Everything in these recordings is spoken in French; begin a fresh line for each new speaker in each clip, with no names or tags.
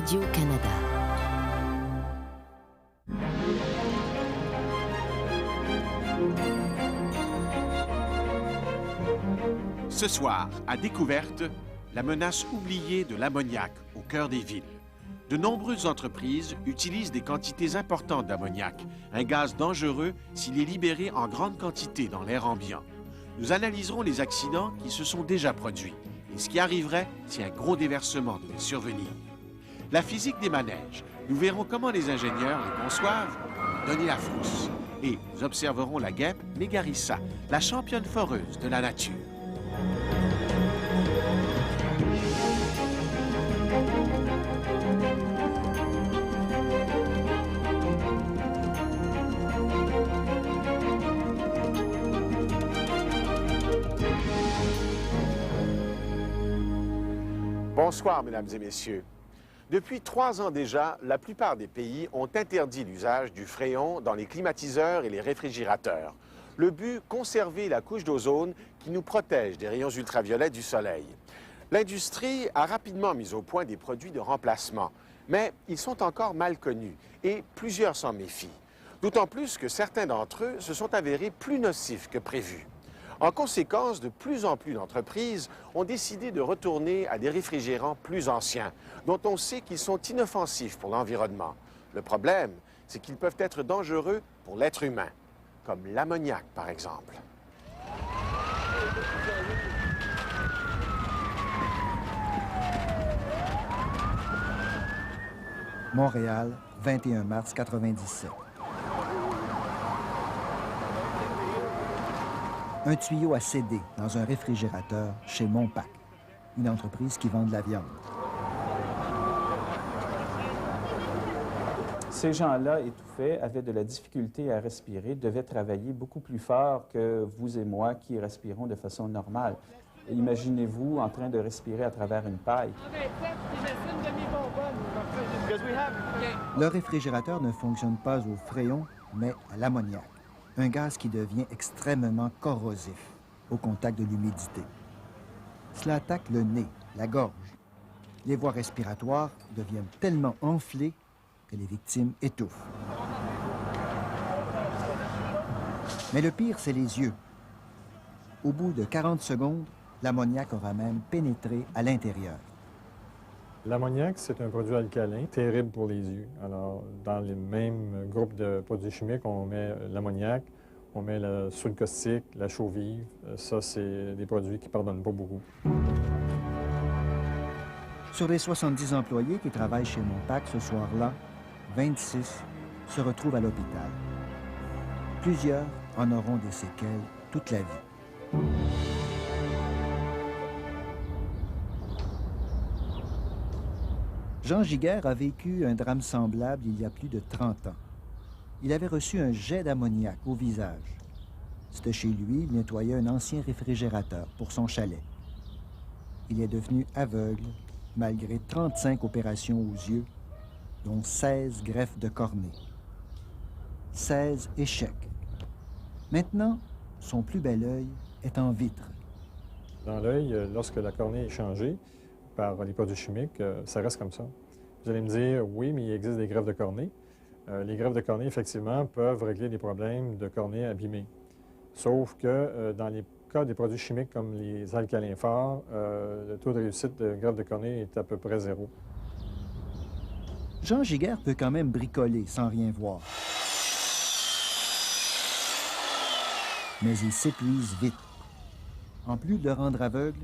Radio-Canada.
Ce soir, à Découverte, la menace oubliée de l'ammoniac au cœur des villes. De nombreuses entreprises utilisent des quantités importantes d'ammoniac, un gaz dangereux s'il est libéré en grande quantité dans l'air ambiant. Nous analyserons les accidents qui se sont déjà produits et ce qui arriverait si un gros déversement devait survenir. La physique des manèges, nous verrons comment les ingénieurs les conçoivent pour donner la frousse. Et nous observerons la guêpe Mégarissa, la championne foreuse de la nature. Bonsoir, mesdames et messieurs. Depuis 3 ans déjà, la plupart des pays ont interdit l'usage du fréon dans les climatiseurs et les réfrigérateurs. Le but, conserver la couche d'ozone qui nous protège des rayons ultraviolets du soleil. L'industrie a rapidement mis au point des produits de remplacement, mais ils sont encore mal connus et plusieurs s'en méfient. D'autant plus que certains d'entre eux se sont avérés plus nocifs que prévu. En conséquence, de plus en plus d'entreprises ont décidé de retourner à des réfrigérants plus anciens, dont on sait qu'ils sont inoffensifs pour l'environnement. Le problème, c'est qu'ils peuvent être dangereux pour l'être humain, comme l'ammoniac par exemple.
Montréal, 21 mars 97. Un tuyau a cédé dans un réfrigérateur chez Monpac, une entreprise qui vend de la viande.
Ces gens-là, étouffés, avaient de la difficulté à respirer, devaient travailler beaucoup plus fort que vous et moi qui respirons de façon normale. Imaginez-vous en train de respirer à travers une paille.
Le réfrigérateur ne fonctionne pas au fréon, mais à l'ammoniac, un gaz qui devient extrêmement corrosif au contact de l'humidité. Cela attaque le nez, la gorge. Les voies respiratoires deviennent tellement enflées que les victimes étouffent. Mais le pire, c'est les yeux. Au bout de 40 secondes, l'ammoniac aura même pénétré à l'intérieur.
L'ammoniac, c'est un produit alcalin terrible pour les yeux. Alors, dans les mêmes groupes de produits chimiques, on met l'ammoniac, on met le soude caustique, la chaux vive. Ça, c'est des produits qui ne pardonnent pas beaucoup.
Sur les 70 employés qui travaillent chez Monpac ce soir-là, 26 se retrouvent à l'hôpital. Plusieurs en auront des séquelles toute la vie. Jean Giguère a vécu un drame semblable il y a plus de 30 ans. Il avait reçu un jet d'ammoniac au visage. C'était chez lui, il nettoyait un ancien réfrigérateur pour son chalet. Il est devenu aveugle malgré 35 opérations aux yeux, dont 16 greffes de cornée. 16 échecs. Maintenant, son plus bel œil est en vitre.
Dans l'œil, lorsque la cornée est changée par les produits chimiques, ça reste comme ça. Vous allez me dire, oui, mais il existe des greffes de cornée. Les greffes de cornée, effectivement, peuvent régler des problèmes de cornée abîmée. Sauf que dans les cas des produits chimiques comme les alcalins forts, le taux de réussite de greffe de cornée est à peu près 0.
Jean Giguère peut quand même bricoler sans rien voir. Mais il s'épuise vite. En plus de le rendre aveugle,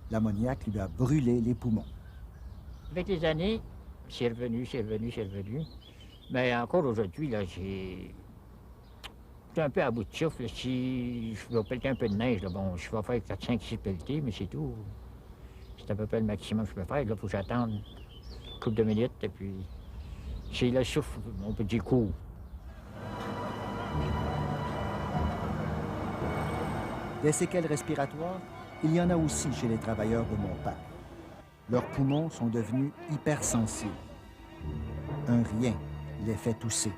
l'ammoniac lui a brûlé les poumons.
Avec les années, c'est revenu. Mais encore aujourd'hui, là, j'ai... Je suis un peu à bout de souffle. Si je vais pelleter un peu de neige, là, bon, je vais faire 4, 5, 6 pelletés, mais c'est tout. C'est à peu près le maximum que je peux faire. Là, il faut que j'attende une couple de minutes, et puis... C'est le souffle, on peut dire court.
Des séquelles respiratoires, il y en a aussi chez les travailleurs de Monpac. Leurs poumons sont devenus hypersensibles. Un rien les fait tousser.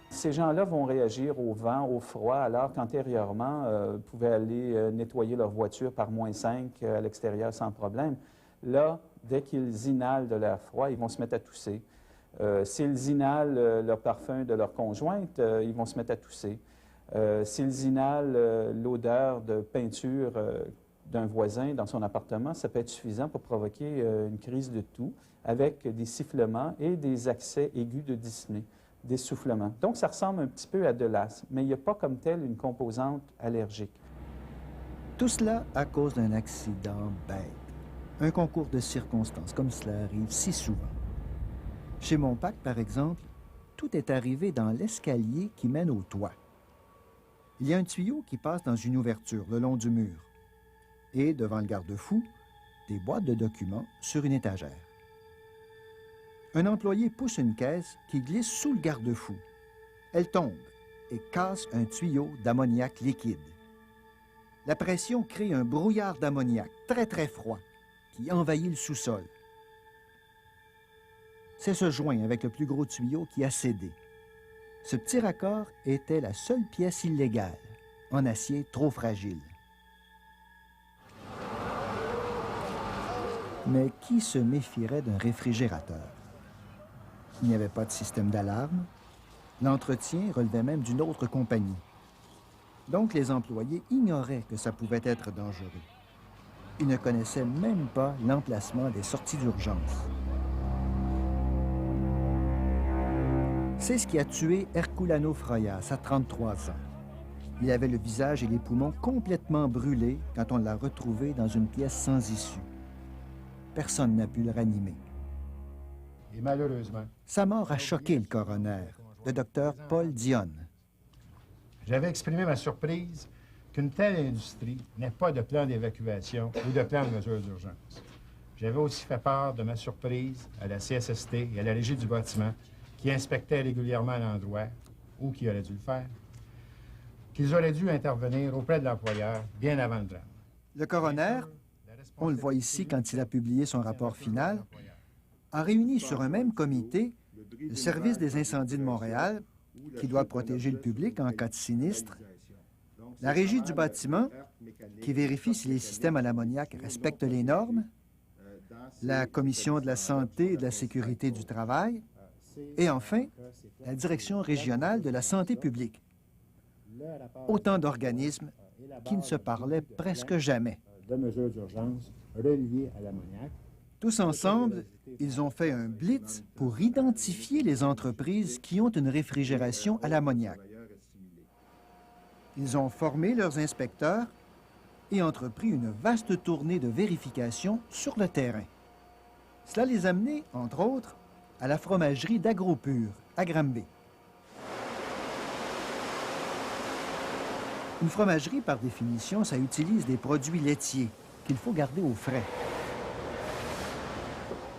Ces gens-là vont réagir au vent, au froid, alors qu'antérieurement, pouvaient aller nettoyer leur voiture par -5 à l'extérieur sans problème. Là, Dès qu'ils inhalent de l'air froid, ils vont se mettre à tousser. S'ils inhalent le parfum de leur conjointe, ils vont se mettre à tousser. S'ils inhalent l'odeur de peinture d'un voisin dans son appartement, ça peut être suffisant pour provoquer une crise de toux avec des sifflements et des accès aigus de dyspnée, d'essoufflement. Donc, ça ressemble un petit peu à de l'asthme, mais il n'y a pas comme tel une composante allergique.
Tout cela à cause d'un accident bête, un concours de circonstances, comme cela arrive si souvent. Chez Montpac, par exemple, tout est arrivé dans l'escalier qui mène au toit. Il y a un tuyau qui passe dans une ouverture le long du mur et, devant le garde-fou, des boîtes de documents sur une étagère. Un employé pousse une caisse qui glisse sous le garde-fou. Elle tombe et casse un tuyau d'ammoniac liquide. La pression crée un brouillard d'ammoniac très, très froid qui envahit le sous-sol. C'est ce joint avec le plus gros tuyau qui a cédé. Ce petit raccord était la seule pièce illégale, en acier trop fragile. Mais qui se méfierait d'un réfrigérateur? Il n'y avait pas de système d'alarme. L'entretien relevait même d'une autre compagnie. Donc les employés ignoraient que ça pouvait être dangereux. Ils ne connaissaient même pas l'emplacement des sorties d'urgence. C'est ce qui a tué Herculano Froyas à 33 ans. Il avait le visage et les poumons complètement brûlés quand on l'a retrouvé dans une pièce sans issue. Personne n'a pu le ranimer.
Et malheureusement,
Sa mort a choqué le coroner, le docteur Paul Dionne.
j'avais exprimé ma surprise qu'une telle industrie n'ait pas de plan d'évacuation ou de plan de mesures d'urgence. J'avais aussi fait part de ma surprise à la CSST et à la Régie du bâtiment, qui inspectaient régulièrement l'endroit, ou qui auraient dû le faire, qu'ils auraient dû intervenir auprès de l'employeur bien avant le drame.
Le coroner, on le voit ici quand il a publié son rapport final, a réuni sur un même comité le Service des incendies de Montréal, qui doit protéger le public en cas de sinistre, la Régie du bâtiment, qui vérifie si les systèmes à l'ammoniac respectent les normes, la Commission de la santé et de la sécurité du travail, et enfin, la Direction régionale de la santé publique. Autant d'organismes qui ne se parlaient presque jamais.
De mesures d'urgence reliées à l'ammoniac.
Tous ensemble, ils ont fait un blitz pour identifier les entreprises qui ont une réfrigération à l'ammoniac. Ils ont formé leurs inspecteurs et entrepris une vaste tournée de vérification sur le terrain. Cela les a menés, entre autres, à la fromagerie d'Agropur, à Granby. Une fromagerie, par définition, ça utilise des produits laitiers qu'il faut garder au frais.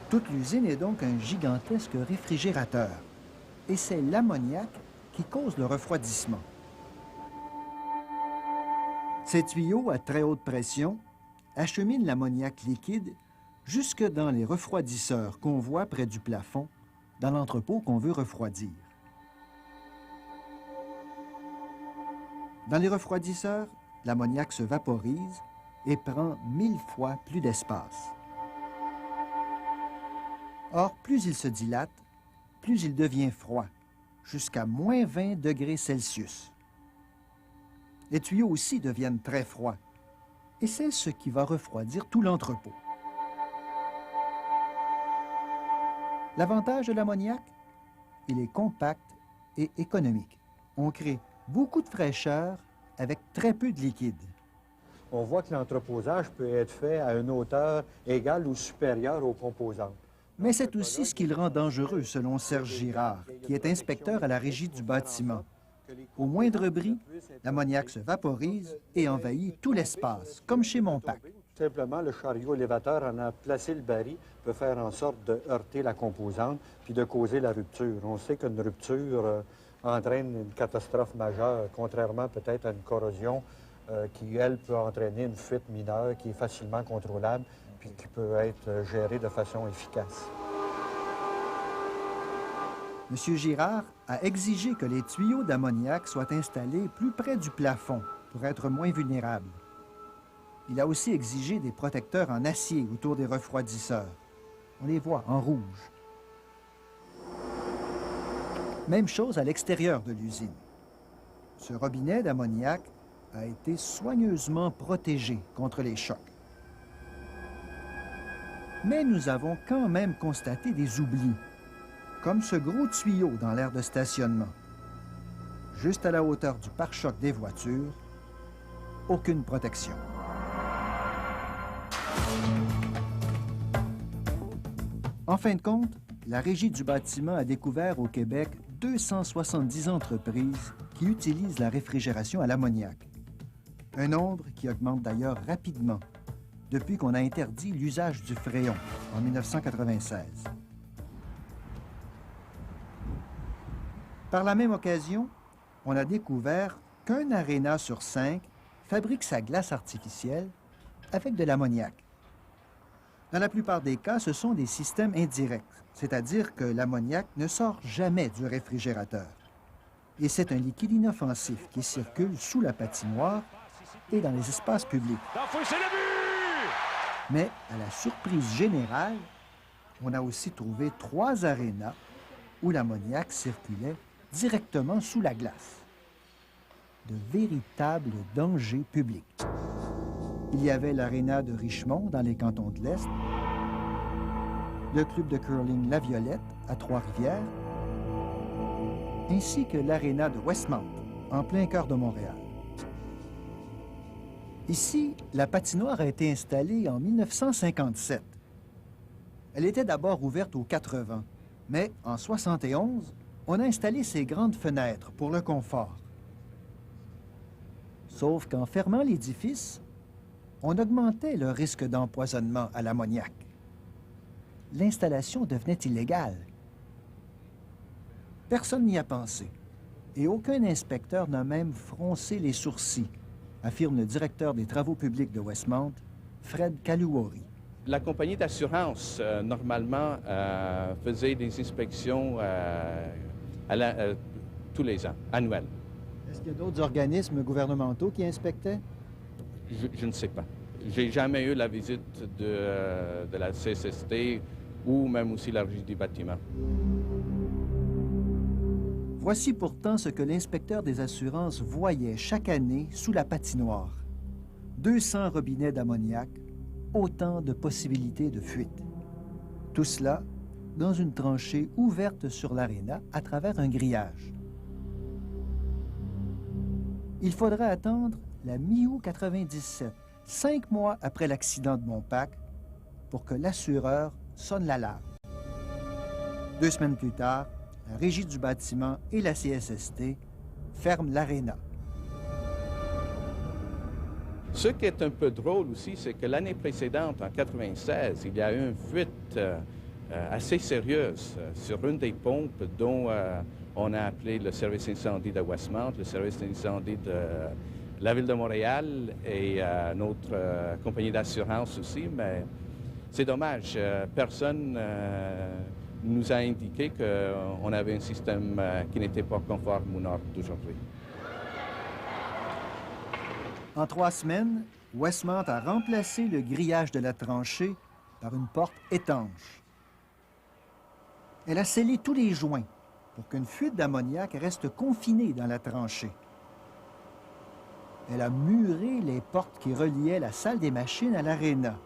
Toute l'usine est donc un gigantesque réfrigérateur. Et c'est l'ammoniac qui cause le refroidissement. Ces tuyaux à très haute pression acheminent l'ammoniac liquide jusque dans les refroidisseurs qu'on voit près du plafond, dans l'entrepôt qu'on veut refroidir. Dans les refroidisseurs, l'ammoniac se vaporise et prend 1000 fois plus d'espace. Or, plus il se dilate, plus il devient froid, jusqu'à moins 20 degrés Celsius. Les tuyaux aussi deviennent très froids, et c'est ce qui va refroidir tout l'entrepôt. L'avantage de l'ammoniac, il est compact et économique. On crée beaucoup de fraîcheur avec très peu de liquide.
On voit que l'entreposage peut être fait à une hauteur égale ou supérieure aux composantes.
Mais c'est aussi ce qui le rend dangereux, selon Serge Girard, qui est inspecteur à la Régie du bâtiment. Au moindre bris, l'ammoniac se vaporise et envahit tout l'espace, comme chez Montpac.
Simplement, le chariot élévateur en a placé le baril peut faire en sorte de heurter la composante puis de causer la rupture. On sait qu'une rupture entraîne une catastrophe majeure, contrairement peut-être à une corrosion qui, elle, peut entraîner une fuite mineure qui est facilement contrôlable puis qui peut être gérée de façon efficace.
M. Girard a exigé que les tuyaux d'ammoniac soient installés plus près du plafond pour être moins vulnérables. Il a aussi exigé des protecteurs en acier autour des refroidisseurs On les voit en rouge. Même chose à l'extérieur de l'usine. Ce robinet d'ammoniac a été soigneusement protégé contre les chocs. Mais nous avons quand même constaté des oublis, comme ce gros tuyau dans l'aire de stationnement. Juste à la hauteur du pare-choc des voitures, aucune protection. En fin de compte, la Régie du bâtiment a découvert au Québec 270 entreprises qui utilisent la réfrigération à l'ammoniac. Un nombre qui augmente d'ailleurs rapidement depuis qu'on a interdit l'usage du fréon en 1996. Par la même occasion, on a découvert qu'un aréna sur 5 fabrique sa glace artificielle avec de l'ammoniac. Dans la plupart des cas, ce sont des systèmes indirects, c'est-à-dire que l'ammoniac ne sort jamais du réfrigérateur. Et c'est un liquide inoffensif qui circule sous la patinoire et dans les espaces publics. Mais à la surprise générale, on a aussi trouvé 3 arénas où l'ammoniac circulait directement sous la glace. De véritables dangers publics. Il y avait l'aréna de Richmond dans les cantons de l'Est, le club de curling La Violette à Trois-Rivières, ainsi que l'aréna de Westmount, en plein cœur de Montréal. Ici, la patinoire a été installée en 1957. Elle était d'abord ouverte aux 80, mais en 71, on a installé ces grandes fenêtres pour le confort. Sauf qu'en fermant l'édifice, on augmentait le risque d'empoisonnement à l'ammoniac. L'installation devenait illégale. Personne n'y a pensé, et aucun inspecteur n'a même froncé les sourcils, affirme le directeur des travaux publics de Westmount, Fred Kaluori.
La compagnie d'assurance, normalement, faisait des inspections tous les ans, annuelles.
Est-ce qu'il y a d'autres organismes gouvernementaux qui inspectaient?
Je ne sais pas. J'ai jamais eu la visite de la CSST ou même aussi la Régie du bâtiment.
Voici pourtant ce que l'inspecteur des assurances voyait chaque année sous la patinoire. 200 robinets d'ammoniac, autant de possibilités de fuite. Tout cela dans une tranchée ouverte sur l'aréna à travers un grillage. Il faudra attendre la mi-août 97, 5 mois après l'accident de Montpac, pour que l'assureur sonne l'alarme. 2 semaines plus tard, la Régie du bâtiment et la CSST ferment l'aréna.
Ce qui est un peu drôle aussi, c'est que l'année précédente, en 96, il y a eu une fuite assez sérieuse sur une des pompes dont on a appelé le service incendie de Westmount, le service incendie de la Ville de Montréal et notre compagnie d'assurance aussi, mais c'est dommage. Personne nous a indiqué qu'on avait un système qui n'était pas conforme aux normes d'aujourd'hui.
En 3 semaines, Westmount a remplacé le grillage de la tranchée par une porte étanche. Elle a scellé tous les joints pour qu'une fuite d'ammoniac reste confinée dans la tranchée. Elle a muré les portes qui reliaient la salle des machines à l'aréna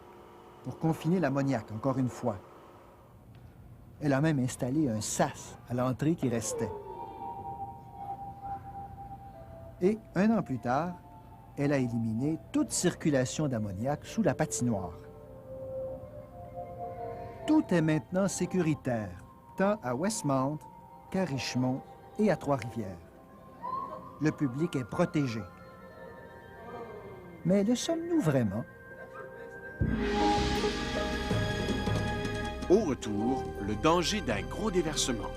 pour confiner l'ammoniac, encore une fois. Elle a même installé un sas à l'entrée qui restait. Et, 1 an plus tard, elle a éliminé toute circulation d'ammoniac sous la patinoire. Tout est maintenant sécuritaire, tant à Westmount qu'à Richmond et à Trois-Rivières. Le public est protégé. Mais le sommes-nous vraiment?
Au retour, le danger d'un gros déversement.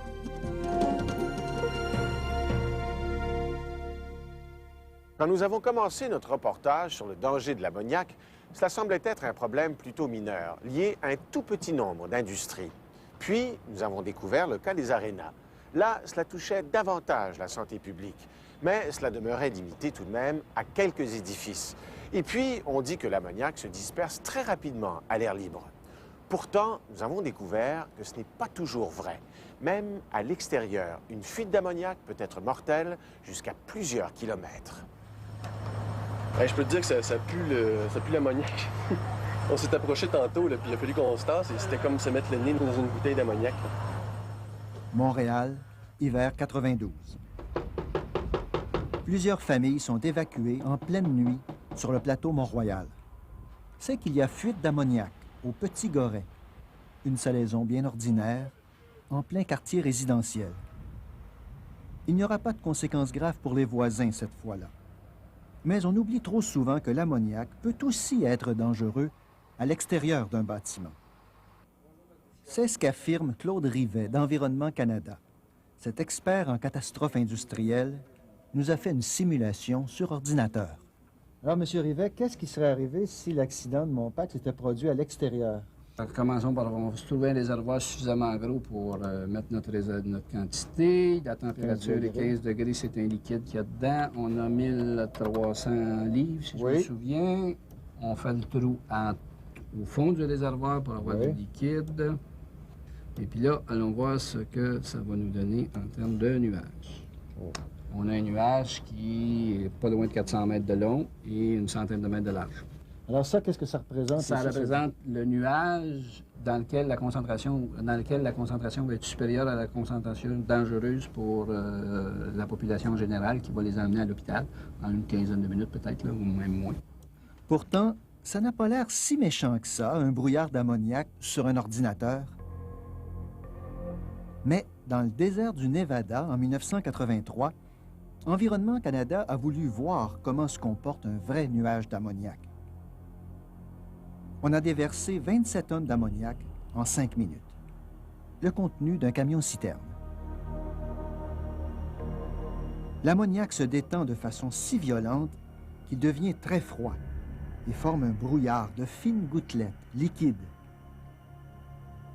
Quand nous avons commencé notre reportage sur le danger de l'ammoniac, cela semblait être un problème plutôt mineur, lié à un tout petit nombre d'industries. Puis, nous avons découvert le cas des arénas. Là, cela touchait davantage la santé publique, mais cela demeurait limité tout de même à quelques édifices. Et puis, on dit que l'ammoniac se disperse très rapidement à l'air libre. Pourtant, nous avons découvert que ce n'est pas toujours vrai. Même à l'extérieur, une fuite d'ammoniac peut être mortelle jusqu'à plusieurs kilomètres.
Je peux te dire que ça pue l'ammoniac. On s'est approché tantôt, là, puis il a fallu qu'on se tasse et c'était comme se mettre le nez dans une bouteille d'ammoniac.
Montréal, hiver 92. Plusieurs familles sont évacuées en pleine nuit sur le plateau Mont-Royal. C'est qu'il y a fuite d'ammoniac au Petit Goret, une salaison bien ordinaire, en plein quartier résidentiel. Il n'y aura pas de conséquences graves pour les voisins cette fois-là. Mais on oublie trop souvent que l'ammoniac peut aussi être dangereux à l'extérieur d'un bâtiment. C'est ce qu'affirme Claude Rivet d'Environnement Canada. Cet expert en catastrophes industrielles nous a fait une simulation sur ordinateur.
Alors, M. Rivet, qu'est-ce qui serait arrivé si l'accident de Montpac s'était produit à l'extérieur?
Commençons par on va se trouver un réservoir suffisamment gros pour mettre notre quantité. La température est 15 degrés, c'est un liquide qu'il y a dedans. On a 1300 livres, si je me souviens. On fait le trou au fond du réservoir pour avoir du liquide. Et puis là, allons voir ce que ça va nous donner en termes de nuages. On a un nuage qui est pas loin de 400 mètres de long et une centaine de mètres de large.
Alors ça, qu'est-ce que ça représente?
Ça représente le nuage dans lequel la concentration va être supérieure à la concentration dangereuse pour la population générale qui va les emmener à l'hôpital en une quinzaine de minutes peut-être, ou même moins.
Pourtant, ça n'a pas l'air si méchant que ça, un brouillard d'ammoniac sur un ordinateur. Mais dans le désert du Nevada, en 1983, Environnement Canada a voulu voir comment se comporte un vrai nuage d'ammoniac. On a déversé 27 tonnes d'ammoniac en 5 minutes. Le contenu d'un camion-citerne. L'ammoniac se détend de façon si violente qu'il devient très froid et forme un brouillard de fines gouttelettes liquides.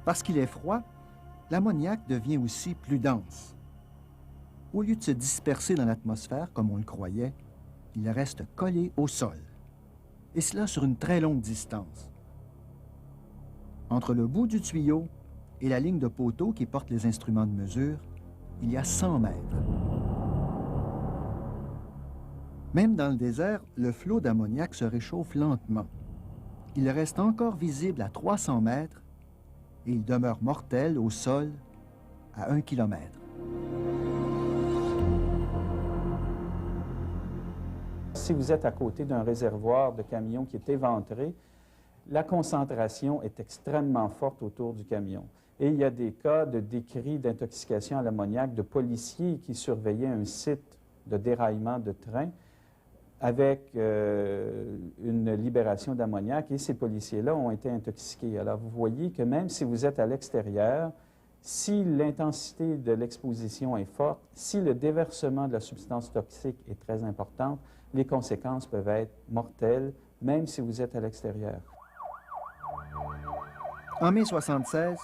Parce qu'il est froid, l'ammoniac devient aussi plus dense. Au lieu de se disperser dans l'atmosphère, comme on le croyait, il reste collé au sol. Et cela sur une très longue distance. Entre le bout du tuyau et la ligne de poteau qui porte les instruments de mesure, il y a 100 mètres. Même dans le désert, le flot d'ammoniac se réchauffe lentement. Il reste encore visible à 300 mètres et il demeure mortel au sol à 1 kilomètre.
Si vous êtes à côté d'un réservoir de camion qui est éventré, la concentration est extrêmement forte autour du camion. Et il y a des cas de décrits d'intoxication à l'ammoniac de policiers qui surveillaient un site de déraillement de train avec une libération d'ammoniac et ces policiers-là ont été intoxiqués. Alors vous voyez que même si vous êtes à l'extérieur, si l'intensité de l'exposition est forte, si le déversement de la substance toxique est très important, les conséquences peuvent être mortelles, même si vous êtes à l'extérieur.
En mai 1976,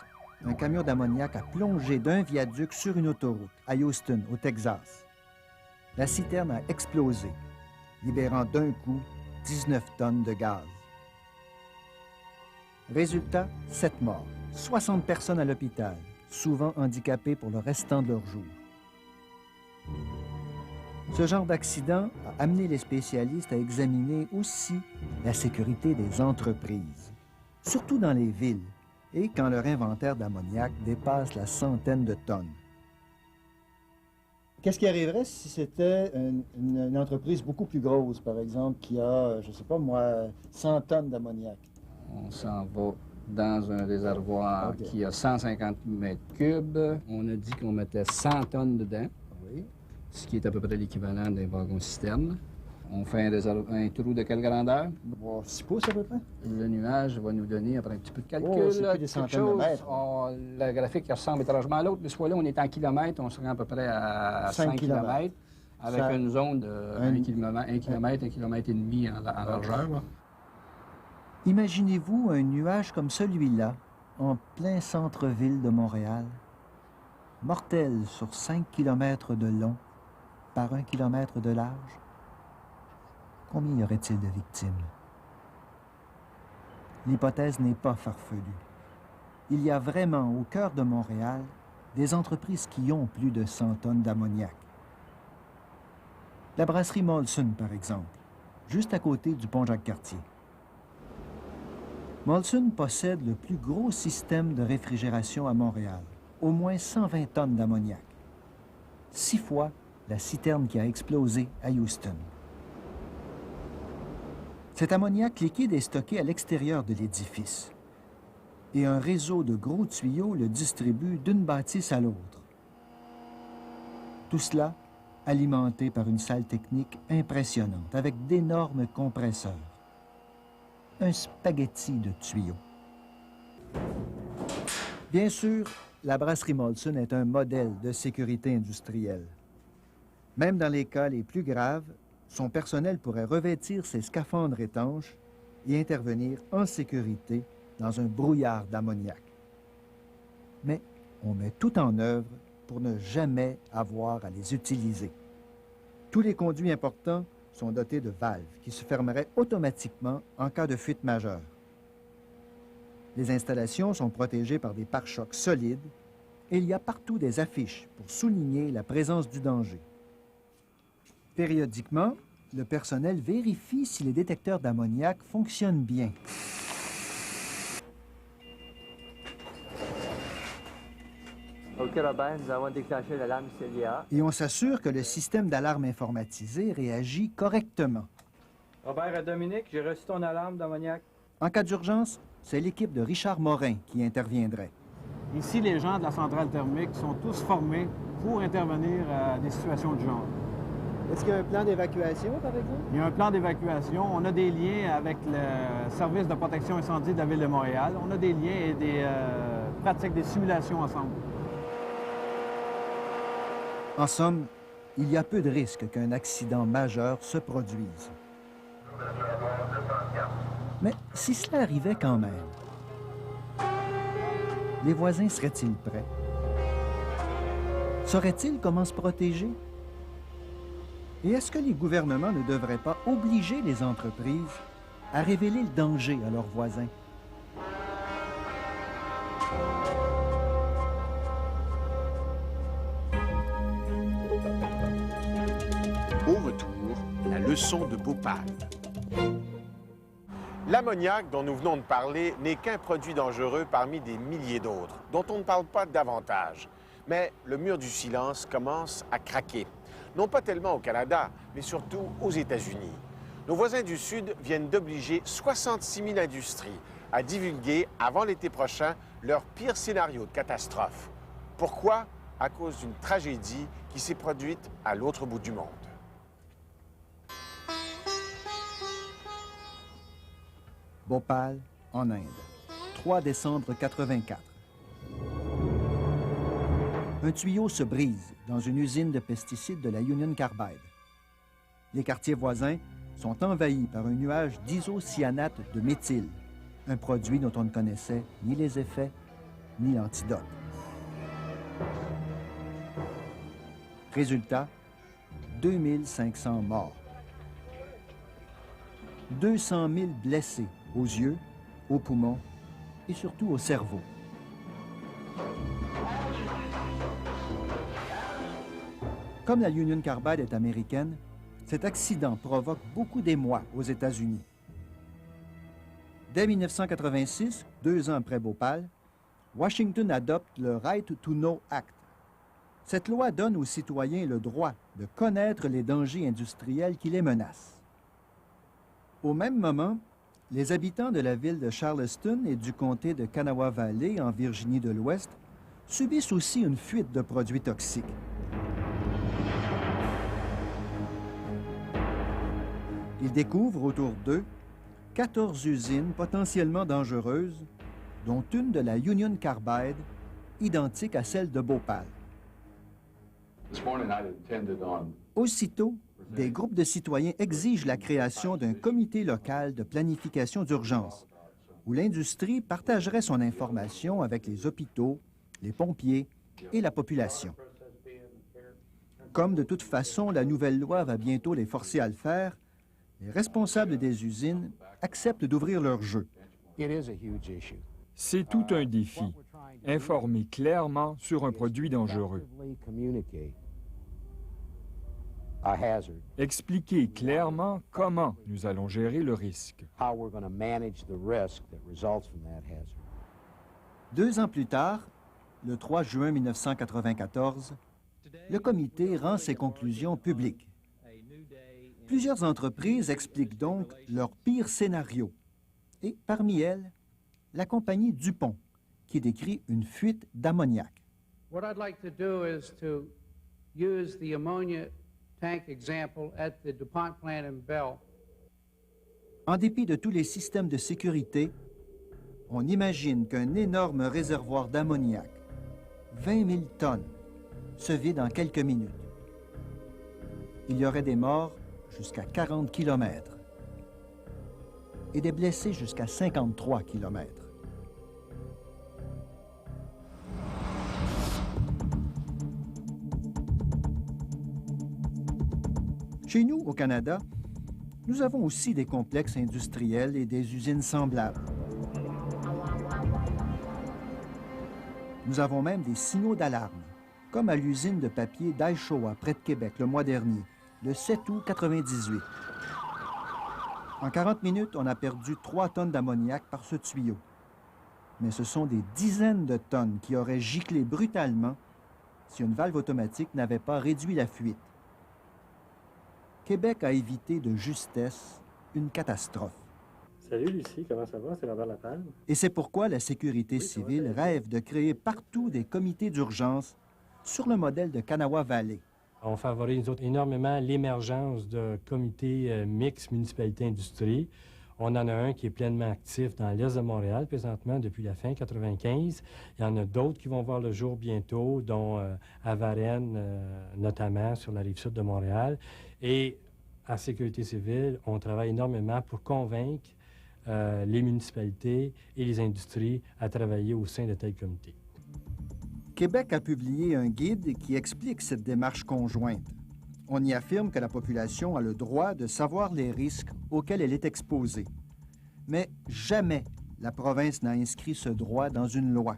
un camion d'ammoniac a plongé d'un viaduc sur une autoroute à Houston, au Texas. La citerne a explosé, libérant d'un coup 19 tonnes de gaz. Résultat, 7 morts, 60 personnes à l'hôpital, souvent handicapées pour le restant de leur jour. Ce genre d'accident a amené les spécialistes à examiner aussi la sécurité des entreprises, surtout dans les villes, et quand leur inventaire d'ammoniac dépasse la centaine de tonnes.
Qu'est-ce qui arriverait si c'était une entreprise beaucoup plus grosse, par exemple, qui a, je ne sais pas moi, 100 tonnes d'ammoniac?
On s'en va dans un réservoir qui a 150 mètres cubes. On a dit qu'on mettait 100 tonnes dedans, ce qui est à peu près l'équivalent d'un wagon-citerne. On fait un trou de quelle grandeur?
6 pouces à peu près.
Le nuage va nous donner, après un petit peu de calcul,
c'est plus des centaines de mètres.
Le graphique ressemble étrangement à l'autre, mais ce fois-là, on est en kilomètres, on se rend à peu près à 5 kilomètres, avec une zone de 1 kilomètre, 1 kilomètre et demi en largeur. Là.
Imaginez-vous un nuage comme celui-là, en plein centre-ville de Montréal, mortel sur 5 kilomètres de long par 1 kilomètre de large. Combien y aurait-il de victimes? L'hypothèse n'est pas farfelue. il y a vraiment au cœur de Montréal des entreprises qui ont plus de 100 tonnes d'ammoniac. La brasserie Molson, par exemple, juste à côté du pont Jacques-Cartier. Molson possède le plus gros système de réfrigération à Montréal, au moins 120 tonnes d'ammoniac. 6 fois la citerne qui a explosé à Houston. Cet ammoniac liquide est stocké à l'extérieur de l'édifice et un réseau de gros tuyaux le distribue d'une bâtisse à l'autre. Tout cela alimenté par une salle technique impressionnante avec d'énormes compresseurs. Un spaghetti de tuyaux. Bien sûr, la brasserie Molson est un modèle de sécurité industrielle. Même dans les cas les plus graves, son personnel pourrait revêtir ses scaphandres étanches et intervenir en sécurité dans un brouillard d'ammoniac. Mais on met tout en œuvre pour ne jamais avoir à les utiliser. Tous les conduits importants sont dotés de valves qui se fermeraient automatiquement en cas de fuite majeure. Les installations sont protégées par des pare-chocs solides et il y a partout des affiches pour souligner la présence du danger. Périodiquement, le personnel vérifie si les détecteurs d'ammoniac fonctionnent bien.
OK, Robert, nous avons déclenché l'alarme CELIA.
Et on s'assure que le système d'alarme informatisé réagit correctement.
Robert et Dominique, j'ai reçu ton alarme d'ammoniac.
En cas d'urgence, c'est l'équipe de Richard Morin qui interviendrait.
Ici, les gens de la centrale thermique sont tous formés pour intervenir à des situations de genre.
Est-ce qu'il y a un plan d'évacuation, par exemple?
Il y a un plan d'évacuation. On a des liens avec le service de protection incendie de la Ville de Montréal. On a des liens et des pratiques, des simulations ensemble.
En somme, il y a peu de risques qu'un accident majeur se produise. Mais si cela arrivait quand même, les voisins seraient-ils prêts? Sauraient-ils comment se protéger? Et est-ce que les gouvernements ne devraient pas obliger les entreprises à révéler le danger à leurs voisins?
Au retour, la leçon de Bhopal. L'ammoniac dont nous venons de parler n'est qu'un produit dangereux parmi des milliers d'autres, dont on ne parle pas davantage. Mais le mur du silence commence à craquer. Non pas tellement au Canada, mais surtout aux États-Unis. Nos voisins du Sud viennent d'obliger 66 000 industries à divulguer avant l'été prochain leur pire scénario de catastrophe. Pourquoi? À cause d'une tragédie qui s'est produite à l'autre bout du monde.
Bhopal, en Inde, 3 décembre 84. Un tuyau se brise dans une usine de pesticides de la Union Carbide. Les quartiers voisins sont envahis par un nuage d'isocyanate de méthyle, un produit dont on ne connaissait ni les effets ni l'antidote. Résultat, 2500 morts. 200 000 blessés aux yeux, aux poumons et surtout au cerveau. Comme la Union Carbide est américaine, cet accident provoque beaucoup d'émoi aux États-Unis. Dès 1986, 2 ans après Bhopal, Washington adopte le Right to Know Act. Cette loi donne aux citoyens le droit de connaître les dangers industriels qui les menacent. Au même moment, les habitants de la ville de Charleston et du comté de Kanawha Valley, en Virginie de l'Ouest, subissent aussi une fuite de produits toxiques. Ils découvrent autour d'eux 14 usines potentiellement dangereuses, dont une de la Union Carbide, identique à celle de Bhopal. Aussitôt, des groupes de citoyens exigent la création d'un comité local de planification d'urgence, où l'industrie partagerait son information avec les hôpitaux, les pompiers et la population. Comme de toute façon la nouvelle loi va bientôt les forcer à le faire, les responsables des usines acceptent d'ouvrir leur jeu.
C'est tout un défi. Informer clairement sur un produit dangereux. Expliquer clairement comment nous allons gérer le risque.
2 ans plus tard, le 3 juin 1994, le comité rend ses conclusions publiques. Plusieurs entreprises expliquent donc leur pire scénario. Et parmi elles, la compagnie DuPont, qui décrit une fuite d'ammoniac.
What I'd like to do is to use the ammonia tank example at the DuPont plant in Bell.
En dépit de tous les systèmes de sécurité, on imagine qu'un énorme réservoir d'ammoniac, 20 000 tonnes, se vide en quelques minutes. Il y aurait des morts jusqu'à 40 km et des blessés jusqu'à 53 km. Chez nous, au Canada, nous avons aussi des complexes industriels et des usines semblables. Nous avons même des signaux d'alarme, comme à l'usine de papier d'Aishowa, près de Québec, le mois dernier, le 7 août 1998. En 40 minutes, on a perdu 3 tonnes d'ammoniac par ce tuyau. Mais ce sont des dizaines de tonnes qui auraient giclé brutalement si une valve automatique n'avait pas réduit la fuite. Québec a évité de justesse une catastrophe.
Salut Lucie, comment ça va? C'est Robert Lapalme.
Et c'est pourquoi la sécurité civile rêve de créer partout des comités d'urgence sur le modèle de Kanawha Valley.
On favorise énormément l'émergence de comités mixtes municipalité-industrie. On en a un qui est pleinement actif dans l'est de Montréal présentement depuis la fin 1995. Il y en a d'autres qui vont voir le jour bientôt, dont à Varennes, notamment sur la rive sud de Montréal. Et à Sécurité civile, on travaille énormément pour convaincre les municipalités et les industries à travailler au sein de tels comités.
Québec a publié un guide qui explique cette démarche conjointe. On y affirme que la population a le droit de savoir les risques auxquels elle est exposée. Mais jamais la province n'a inscrit ce droit dans une loi.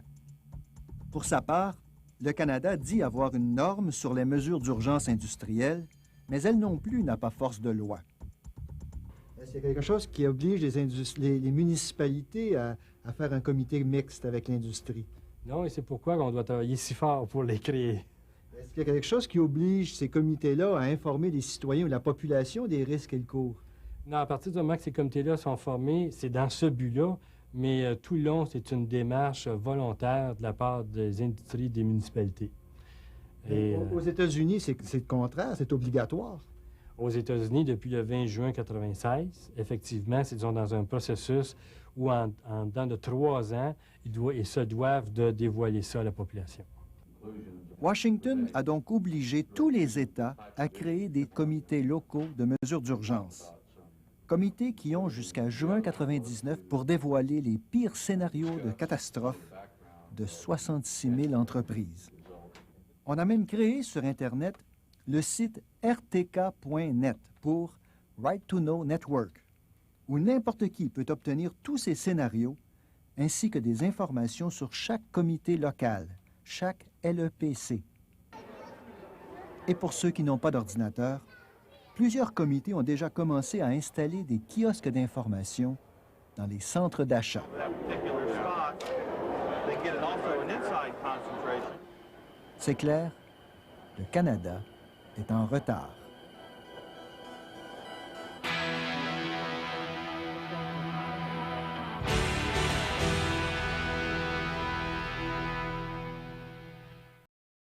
Pour sa part, le Canada dit avoir une norme sur les mesures d'urgence industrielles, mais elle non plus n'a pas force de loi.
Est-ce qu'il y a quelque chose qui oblige les municipalités à faire un comité mixte avec l'industrie?
Non, et c'est pourquoi on doit travailler si fort pour les créer.
Est-ce qu'il y a quelque chose qui oblige ces comités-là à informer les citoyens ou la population des risques qu'ils courent?
Non, à partir du moment que ces comités-là sont formés, c'est dans ce but-là, mais tout le long, c'est une démarche volontaire de la part des industries des municipalités.
Et, aux États-Unis, c'est le contraire, c'est obligatoire.
Aux États-Unis, depuis le 20 juin 1996, effectivement, ils sont dans un processus où, en dedans de 3 ans, ils se doivent de dévoiler ça à la population.
Washington a donc obligé tous les États à créer des comités locaux de mesures d'urgence. Comités qui ont jusqu'à juin 1999 pour dévoiler les pires scénarios de catastrophes de 66 000 entreprises. On a même créé sur Internet le site rtk.net pour Right to Know Network, où n'importe qui peut obtenir tous ces scénarios, ainsi que des informations sur chaque comité local, chaque LEPC. Et pour ceux qui n'ont pas d'ordinateur, plusieurs comités ont déjà commencé à installer des kiosques d'information dans les centres d'achat. C'est clair, le Canada est en retard.